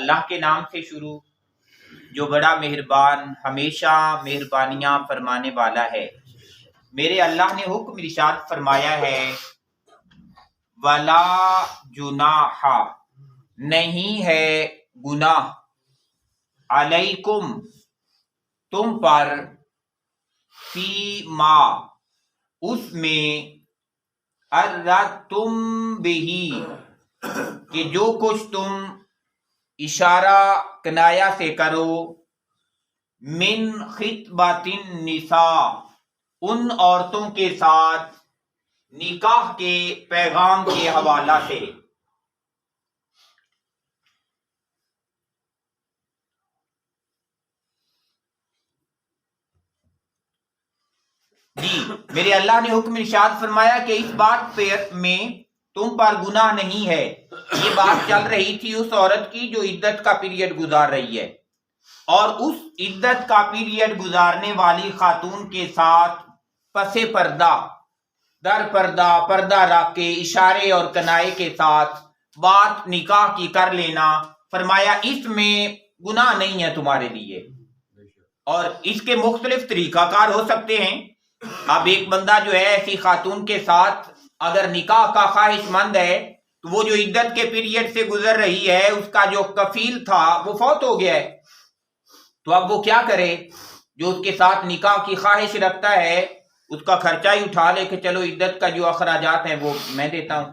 اللہ کے نام سے شروع جو بڑا مہربان ہمیشہ مہربانیاں فرمانے والا ہے۔ میرے اللہ نے حکم ارشاد فرمایا ہے ولا جناح، نہیں ہے گناہ، علیکم تم پر، فی ما اس میں، اردتم بہی کہ جو کچھ تم اشارہ کنایا سے کرو، من خطبۃ النساء ان عورتوں کے ساتھ نکاح کے پیغام کے حوالہ سے۔ جی میرے اللہ نے حکم ارشاد فرمایا کہ اس بات میں تم پر گناہ نہیں ہے۔ یہ بات چل رہی تھی اس عورت کی جو عدت کا پیریڈ گزار رہی ہے، اور اس عدت کا پیریڈ گزارنے والی خاتون کے ساتھ پس پردہ، در پردہ، پردہ رکھ کے اشارے اور کنائے کے ساتھ بات نکاح کی کر لینا، فرمایا اس میں گناہ نہیں ہے تمہارے لیے۔ اور اس کے مختلف طریقہ کار ہو سکتے ہیں۔ اب ایک بندہ جو ہے ایسی خاتون کے ساتھ اگر نکاح کا خواہش مند ہے تو وہ جو عدت کے پیریڈ سے گزر رہی ہے، اس کا جو کفیل تھا وہ فوت ہو گیا ہے، تو اب وہ کیا کرے؟ جو اس کے ساتھ نکاح کی خواہش رکھتا ہے اس کا خرچہ ہی اٹھا لے کہ چلو عدت کا جو اخراجات ہیں وہ میں دیتا ہوں،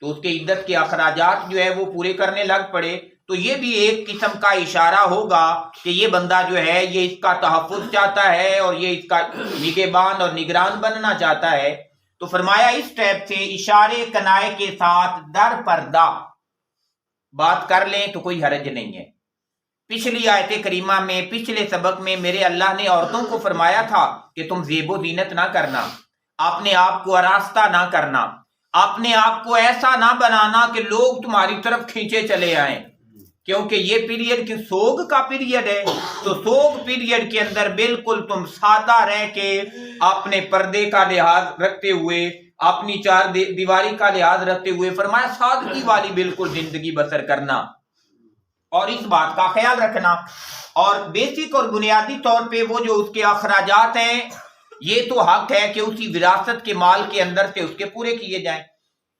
تو اس کے عدت کے اخراجات جو ہے وہ پورے کرنے لگ پڑے، تو یہ بھی ایک قسم کا اشارہ ہوگا کہ یہ بندہ جو ہے یہ اس کا تحفظ چاہتا ہے اور یہ اس کا نگہبان اور نگران بننا چاہتا ہے۔ تو فرمایا اس ٹائپ سے اشارے کنائے کے ساتھ در پردہ بات کر لیں تو کوئی حرج نہیں ہے۔ پچھلی آیت کریمہ میں، پچھلے سبق میں میرے اللہ نے عورتوں کو فرمایا تھا کہ تم زیب و زینت نہ کرنا، اپنے آپ کو آراستہ نہ کرنا، اپنے آپ کو ایسا نہ بنانا کہ لوگ تمہاری طرف کھینچے چلے آئیں، کیونکہ یہ پیریڈ کی سوگ کا پیریڈ ہے، تو سوگ پیریڈ کے اندر بالکل تم سادہ رہ کے اپنے پردے کا لحاظ رکھتے ہوئے، اپنی چار دیواری کا لحاظ رکھتے ہوئے فرمایا سادگی والی بالکل زندگی بسر کرنا، اور اس بات کا خیال رکھنا۔ اور بیسک اور بنیادی طور پہ وہ جو اس کے اخراجات ہیں یہ تو حق ہے کہ اسی وراثت کے مال کے اندر سے اس کے پورے کیے جائیں،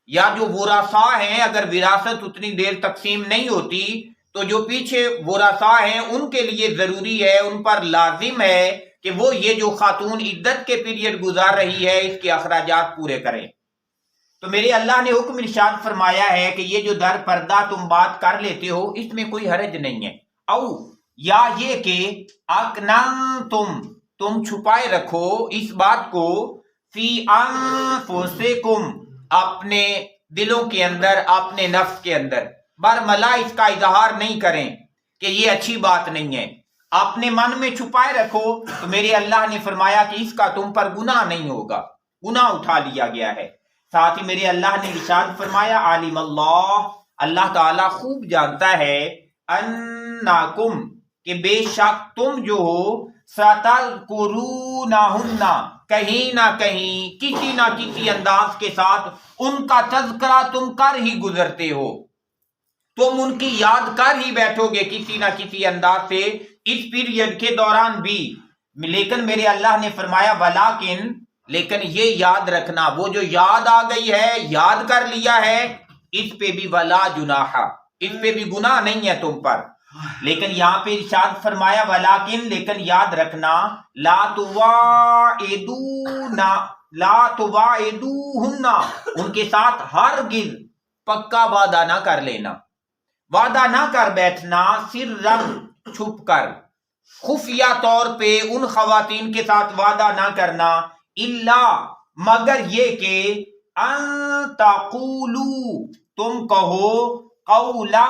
یا جو ورثاء ہیں اگر وراثت اتنی دیر تقسیم نہیں ہوتی تو جو پیچھے ورثاء ہیں ان کے لیے ضروری ہے، ان پر لازم ہے کہ وہ یہ جو خاتون عدت کے پیریڈ گزار رہی ہے اس کے اخراجات پورے کریں۔ تو میرے اللہ نے حکم ارشاد فرمایا ہے کہ یہ جو در پردہ تم بات کر لیتے ہو اس میں کوئی حرج نہیں ہے، او یا یہ کہ تم چھپائے رکھو اس بات کو، فی انفسکم اپنے دلوں کے اندر، اپنے نفس کے اندر، برملا اس کا اظہار نہیں کریں کہ یہ اچھی بات نہیں ہے، اپنے من میں چھپائے رکھو، تو میرے اللہ نے فرمایا کہ اس کا تم پر گناہ نہیں ہوگا، گناہ اٹھا لیا گیا ہے۔ ساتھ ہی میرے اللہ نے ارشاد فرمایا عالم اللہ تعالیٰ خوب جانتا ہے، انکم کہ بے شک تم جو ہو، ستذکرونہن کہیں نہ کہیں کسی نہ کسی انداز کے ساتھ ان کا تذکرہ تم کر ہی گزرتے ہو، تم ان کی یاد کر ہی بیٹھو گے کسی نہ کسی انداز سے اس پیریڈ کے دوران بھی، لیکن میرے اللہ نے فرمایا لیکن یہ یاد رکھنا وہ جو یاد آ گئی ہے، یاد کر لیا ہے، اس پہ بھی ولا جناح، اس پہ بھی گناہ نہیں ہے تم پر، لیکن یہاں پہ ارشاد فرمایا لیکن یاد رکھنا لا تواعدوہن ان کے ساتھ ہرگز پکا وعدہ نہ کر لینا، وعدہ نہ کر بیٹھنا، سرًا چھپ کر، خفیہ طور پہ ان خواتین کے ساتھ وعدہ نہ کرنا، الا مگر یہ کہ ان تقولوا تم کہو قولا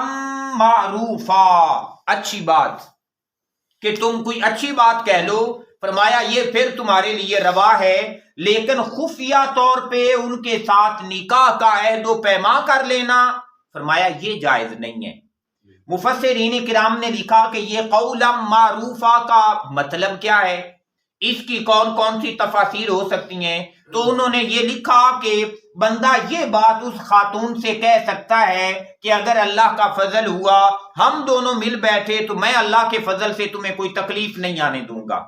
معروفا اچھی بات، کہ تم کوئی اچھی بات کہہ لو، فرمایا یہ پھر تمہارے لیے روا ہے، لیکن خفیہ طور پہ ان کے ساتھ نکاح کا عہد و پیما کر لینا، فرمایا یہ جائز نہیں ہے۔ مفسرین کرام نے لکھا کہ یہ قولا معروفا کا مطلب کیا ہے، اس کی کون کون سی تفاسیر ہو سکتی ہیں، تو انہوں نے یہ لکھا کہ بندہ یہ بات اس خاتون سے کہہ سکتا ہے کہ اگر اللہ کا فضل ہوا ہم دونوں مل بیٹھے تو میں اللہ کے فضل سے تمہیں کوئی تکلیف نہیں آنے دوں گا،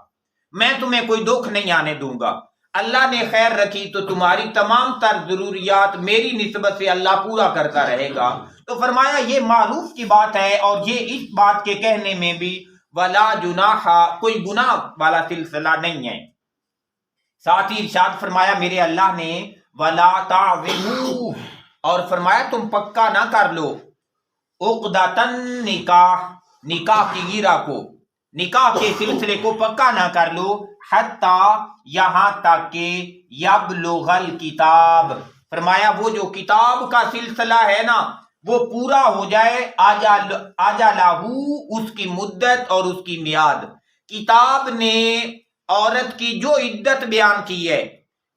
میں تمہیں کوئی دکھ نہیں آنے دوں گا، اللہ نے خیر رکھی تو تمہاری تمام تر ضروریات میری نسبت سے اللہ پورا کرتا رہے گا۔ تو فرمایا یہ معروف کی بات ہے، اور یہ اس بات کے کہنے میں بھی ولا جناح، کوئی گناہ والا سلسلہ نہیں ہے۔ ساتھ ہی ارشاد فرمایا میرے اللہ نے ولا تعظموا، اور فرمایا تم پکا نہ کر لو عقدۃ نکاح، نکاح کی گیرہ کو، نکاح کے سلسلے کو پکا نہ کر لو، حتیٰ یہاں تک کہ یبلغ الکتاب، فرمایا وہ جو کتاب کا سلسلہ ہے نا وہ پورا ہو جائے، آجالہ، اس کی مدت اور اس کی میعاد۔ کتاب نے عورت کی جو عدت بیان کی ہے،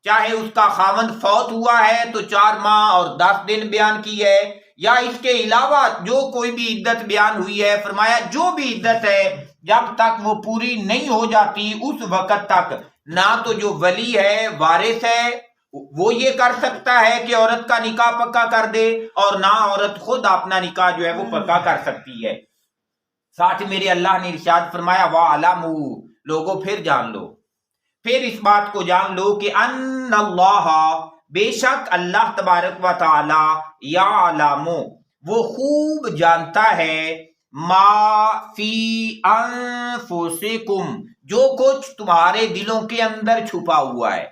چاہے اس کا خاوند فوت ہوا ہے تو 4 ماہ اور 10 دن بیان کی ہے، یا اس کے علاوہ جو کوئی بھی عدت بیان ہوئی ہے، فرمایا جو بھی عدت ہے جب تک وہ پوری نہیں ہو جاتی اس وقت تک نہ تو جو ولی ہے، وارث ہے، وہ یہ کر سکتا ہے کہ عورت کا نکاح پکا کر دے، اور نہ عورت خود اپنا نکاح جو ہے وہ پکا کر سکتی ہے۔ ساتھ میرے اللہ نے ارشاد فرمایا وَاعْلَمُوا، لوگوں پھر جان لو، پھر اس بات کو جان لو کہ ان اللہ، بے شک اللہ تبارک و تعالی، یعلم، وہ خوب جانتا ہے، ما فی انفسکم، جو کچھ تمہارے دلوں کے اندر چھپا ہوا ہے،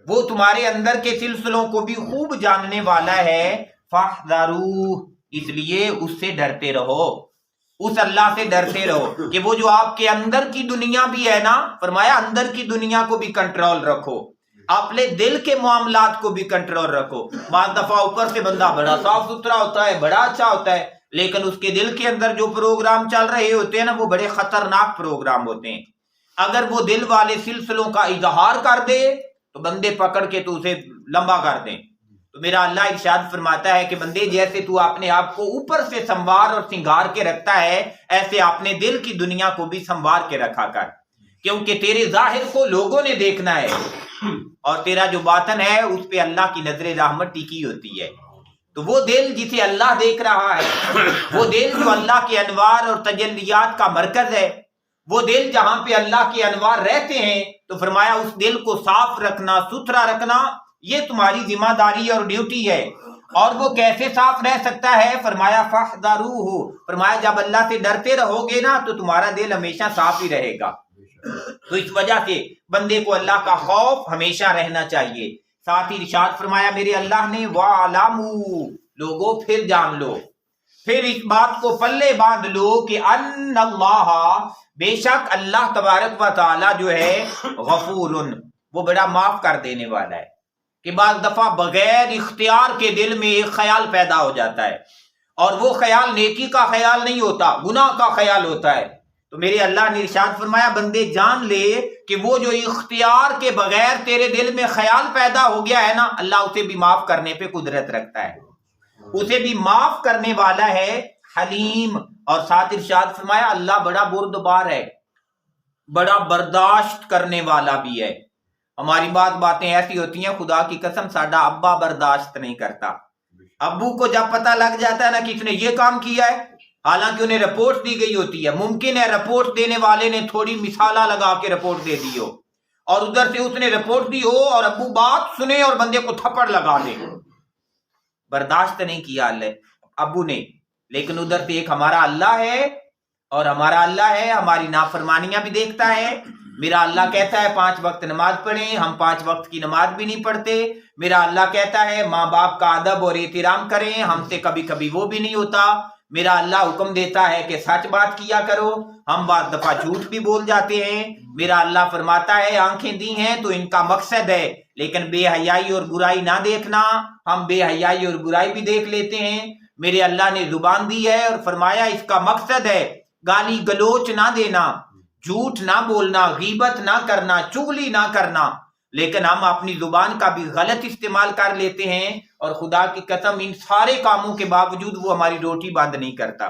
وہ تمہارے اندر کے سلسلوں کو بھی خوب جاننے والا ہے۔ فاحذروہ، اس لیے اس سے ڈرتے رہو، اس اللہ سے ڈرتے رہو کہ وہ جو آپ کے اندر کی دنیا بھی ہے نا، فرمایا اندر کی دنیا کو بھی کنٹرول رکھو، اپنے دل کے معاملات کو بھی کنٹرول رکھو۔ بعض دفعہ اوپر سے بندہ بڑا صاف ستھرا ہوتا ہے، بڑا اچھا ہوتا ہے، لیکن اس کے دل کے اندر جو پروگرام چل رہے ہوتے ہیں نا وہ بڑے خطرناک پروگرام ہوتے ہیں۔ اگر وہ دل والے سلسلوں کا اظہار کر دے تو بندے پکڑ کے تو اسے لمبا کر دیں۔ تو میرا اللہ ارشاد فرماتا ہے کہ بندے جیسے تو اپنے آپ کو اوپر سے سنوار اور سنگار کے رکھتا ہے، ایسے اپنے دل کی دنیا کو بھی سنوار کے رکھا کر، کیونکہ تیرے ظاہر کو لوگوں نے دیکھنا ہے اور تیرا جو باطن ہے اس پہ اللہ کی نظر رحمت ٹکی ہوتی ہے۔ تو وہ دل جسے اللہ دیکھ رہا ہے، وہ دل جو اللہ کے انوار اور تجلیات کا مرکز ہے، وہ دل جہاں پہ اللہ کے انوار رہتے ہیں، تو فرمایا اس دل کو صاف رکھنا، ستھرا رکھنا، یہ تمہاری ذمہ داری اور ڈیوٹی ہے۔ اور وہ کیسے صاف رہ سکتا ہے؟ فرمایا فاحذروہ، فرمایا جب اللہ سے ڈرتے رہو گے نا تو تمہارا دل ہمیشہ صاف ہی رہے گا۔ تو اس وجہ سے بندے کو اللہ کا خوف ہمیشہ رہنا چاہیے۔ ساتھ ہی ارشاد فرمایا میرے اللہ نے وَاعْلَمُوا، لوگوں پھر جان لو، پھر اس بات کو پلے باندھ لو کہ ان اللہ، بے شک اللہ تبارک و تعالی جو ہے غفور، وہ بڑا معاف کر دینے والا ہے۔ کہ بعض دفعہ بغیر اختیار کے دل میں ایک خیال پیدا ہو جاتا ہے، اور وہ خیال نیکی کا خیال نہیں ہوتا، گناہ کا خیال ہوتا ہے۔ تو میرے اللہ نے ارشاد فرمایا بندے جان لے کہ وہ جو اختیار کے بغیر تیرے دل میں خیال پیدا ہو گیا ہے نا، اللہ اسے بھی معاف کرنے پہ قدرت رکھتا ہے، اسے بھی معاف کرنے والا ہے، حلیم۔ اور ساتھ ارشاد فرمایا اللہ بڑا بردبار ہے، بڑا برداشت کرنے والا بھی ہے۔ ہماری باتیں ایسی ہوتی ہیں، خدا کی قسم ساڈا ابا برداشت نہیں کرتا۔ ابو کو جب پتہ لگ جاتا ہے نا کہ اس نے یہ کام کیا ہے، حالانکہ انہیں رپورٹ دی گئی ہوتی ہے، ممکن ہے رپورٹ دینے والے نے تھوڑی مثالہ لگا کے رپورٹ دے دی ہو، اور ادھر سے اس نے رپورٹ دی ہو اور ابو بات سنے اور بندے کو تھپڑ لگا دے، برداشت نہیں کیا اللہ ابو نے۔ لیکن ادھر سے ایک ہمارا اللہ ہے، اور ہمارا اللہ ہے ہماری نافرمانیاں بھی دیکھتا ہے۔ میرا اللہ کہتا ہے 5 وقت نماز پڑھیں، ہم 5 وقت کی نماز بھی نہیں پڑھتے۔ میرا اللہ کہتا ہے ماں باپ کا ادب اور احترام کریں، ہم سے کبھی کبھی وہ بھی نہیں ہوتا۔ میرا اللہ حکم دیتا ہے کہ سچ بات کیا کرو، ہم بعض دفعہ جھوٹ بھی بول جاتے ہیں۔ میرا اللہ فرماتا ہے آنکھیں دی ہیں تو ان کا مقصد ہے، لیکن بے حیائی اور برائی نہ دیکھنا، ہم بے حیائی اور برائی بھی دیکھ لیتے ہیں۔ میرے اللہ نے زبان دی ہے اور فرمایا اس کا مقصد ہے گالی گلوچ نہ دینا، جھوٹ نہ بولنا، غیبت نہ کرنا، چغلی نہ کرنا، لیکن ہم اپنی زبان کا بھی غلط استعمال کر لیتے ہیں، اور خدا کی قسم ان سارے کاموں کے باوجود وہ ہماری روٹی بند نہیں کرتا،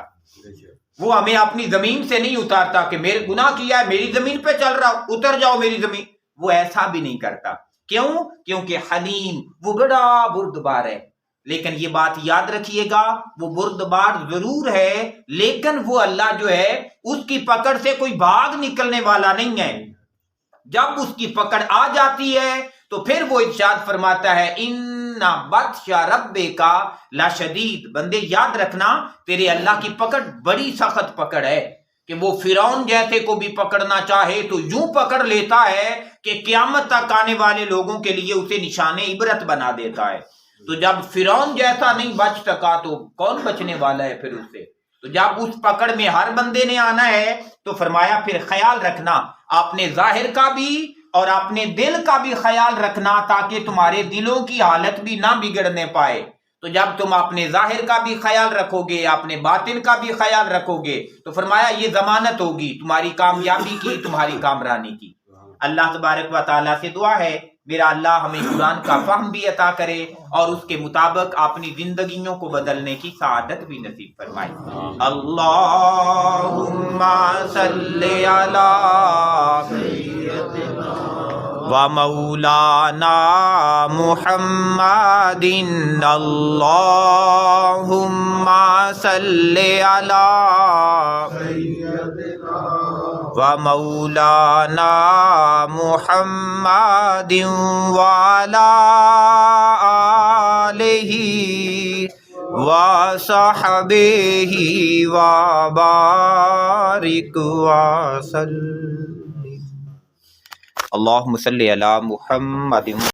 وہ ہمیں اپنی زمین سے نہیں اتارتا کہ میرے گناہ کیا ہے، میری زمین پہ چل رہا، اتر جاؤ میری زمین، وہ ایسا بھی نہیں کرتا، کیوں؟ کیونکہ حلیم وہ بڑا بردبار ہے. لیکن یہ بات یاد رکھیے گا، وہ بردبار ضرور ہے لیکن وہ اللہ جو ہے اس کی پکڑ سے کوئی بھاگ نکلنے والا نہیں ہے. جب اس کی پکڑ آ جاتی ہے تو پھر وہ ارشاد فرماتا ہے ان بطش ربک لشدید. بندے یاد رکھنا تیرے اللہ کی پکڑ بڑی سخت پکڑ ہے کہ وہ فرعون جیسے کو بھی پکڑنا چاہے تو یوں پکڑ لیتا ہے کہ قیامت تک آنے والے لوگوں کے لیے اسے نشان عبرت بنا دیتا ہے. تو جب فرعون جیسا نہیں بچ سکا تو کون بچنے والا ہے پھر اس سے؟ تو جب اس پکڑ میں ہر بندے نے آنا ہے تو فرمایا پھر خیال رکھنا اپنے ظاہر کا بھی اور اپنے دل کا بھی خیال رکھنا تاکہ تمہارے دلوں کی حالت بھی نہ بگڑنے پائے. تو جب تم اپنے ظاہر کا بھی خیال رکھو گے اپنے باطن کا بھی خیال رکھو گے تو فرمایا یہ ضمانت ہوگی تمہاری کامیابی کی، تمہاری کامرانی کی. اللہ تبارک و تعالیٰ سے دعا ہے میرا اللہ ہمیں قرآن کا فہم بھی عطا کرے اور اس کے مطابق اپنی زندگیوں کو بدلنے کی سعادت بھی نصیب فرمائے. اللہم صلی علی و مولانا محمد اللہم صلی علی و مولانا محمد وعلی آلہ و صحبہ وبارک وسلم. اللہم صلی علی محمد.